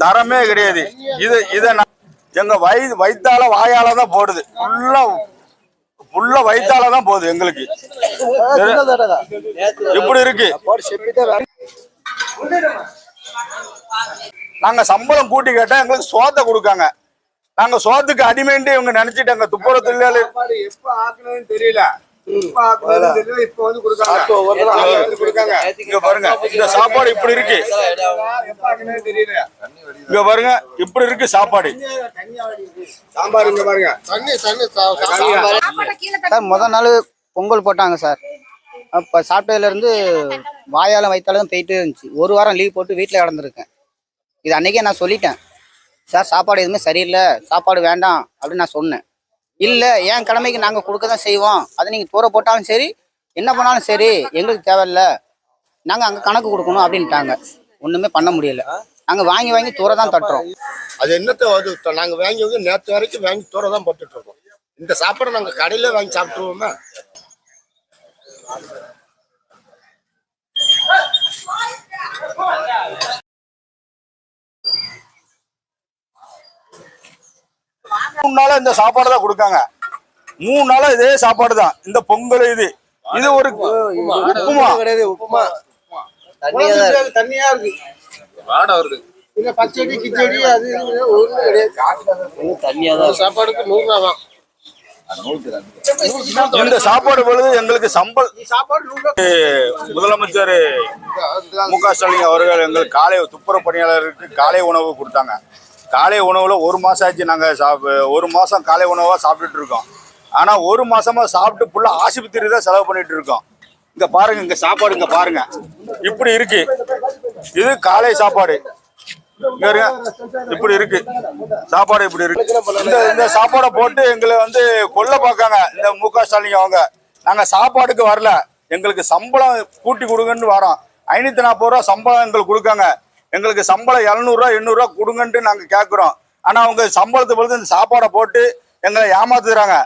தரமே கிடையாது. இத எங்க வயித்தால வாயால தான் போடுது. ஃபுல்லா வயித்தால தான் போகுது எங்களுக்கு. இப்படி இருக்கு. நாங்க சம்பளம் கூட்டி கேட்டா எங்களுக்கு சோத்தை கொடுக்காங்க. நாங்க சோத்துக்கு அடிமைன்ட்டு இவங்க நினைச்சிட்டாங்க. துப்புரவு தொழிலாளி எப்ப ஆக்கணும்னு தெரியல. இங்க பாருங்க, இந்த சாப்பாடு இப்படி இருக்கு. இங்க பாருங்க, இப்படி இருக்கு சாப்பாடு. சாம்பார் இங்க பாருங்க. முதல் நாள் பொங்கல் போட்டாங்க சார். அப்ப சாப்பிட்டதுல இருந்து வாயாலும் வயிற்றாலும் போயிட்டு இருந்துச்சு. ஒரு வாரம் லீவ் போட்டு வீட்டில் கிடந்திருக்கேன். இது அன்னைக்கே நான் சொல்லிட்டேன் சார், சாப்பாடு எதுவுமே சரியில்லை, சாப்பாடு வேண்டாம் அப்படின்னு நான் சொன்னேன். இல்லை, என் கடமைக்கு நாங்கள் கொடுக்க தான் செய்வோம், அது நீங்கள் தூர போட்டாலும் சரி என்ன பண்ணாலும் சரி எங்களுக்கு தேவையில்லை, நாங்கள் அங்கே கணக்கு கொடுக்கணும் அப்படின்ட்டாங்க. ஒன்றுமே பண்ண முடியல. நாங்கள் வாங்கி தூர தான் தட்டுறோம். அது என்னத்தை நாங்கள் வாங்கி நேற்று வரைக்கும் வாங்கி தூர தான் போட்டுட்டு இருக்கோம். இந்த சாப்பாடை நாங்கள் கடையில் வாங்கி சாப்பிட்டுருவோமா? மூணு நாளா இந்த சாப்பாடு தான் கொடுக்காங்க. 3 நாளா இதே சாப்பாடு தான். இந்த பொங்கல் இது ஒரு உப்புமா கிடையாது. உப்புமா தண்ணியா இருக்கு. வாடை வருது. இல்ல பச்சடி கிச்சடி அது ஒண்ணு கிடையாது. தண்ணியா தான். சாப்பாடுக்கு 100 ரூபாய் தான். இந்த சாப்பாடு பொழுது எங்களுக்கு முதலமைச்சர் மு.க. ஸ்டாலின் அவர்கள் எங்களுக்கு காலை துப்புரவு பணியாளருக்கு காலை உணவு கொடுத்தாங்க. காலை உணவுல 1 மாசம் ஆச்சு. நாங்க 1 மாசம் காலை உணவா சாப்பிட்டுட்டு இருக்கோம். ஆனா 1 மாசமா சாப்பிட்டு ஃபுல்லா ஆஸ்பத்திரி தான் செலவு பண்ணிட்டு இருக்கோம். இங்க பாருங்க, இங்க சாப்பாடு இங்க பாருங்க இப்படி இருக்கு. இது காலை சாப்பாடு. இப்படி இருக்கு சாப்பாடு. இப்படி இருக்கு. இந்த சாப்பாடை போட்டு எங்களை கொல்ல பார்க்காங்க இந்த மு.க. ஸ்டாலின் அவங்க. நாங்க சாப்பாடுக்கு வரல, எங்களுக்கு சம்பளம் கூட்டி கொடுங்கன்னு வரோம். 540 ரூபா சம்பளம் எங்களுக்கு கொடுக்காங்க. எங்களுக்கு சம்பளம் 700 ரூபா 800 ரூபா கொடுங்கன்ட்டு நாங்க கேட்கிறோம். ஆனா அவங்க சம்பளத்தை பொறுத்து இந்த சாப்பாடை போட்டு எங்களை ஏமாத்துறாங்க.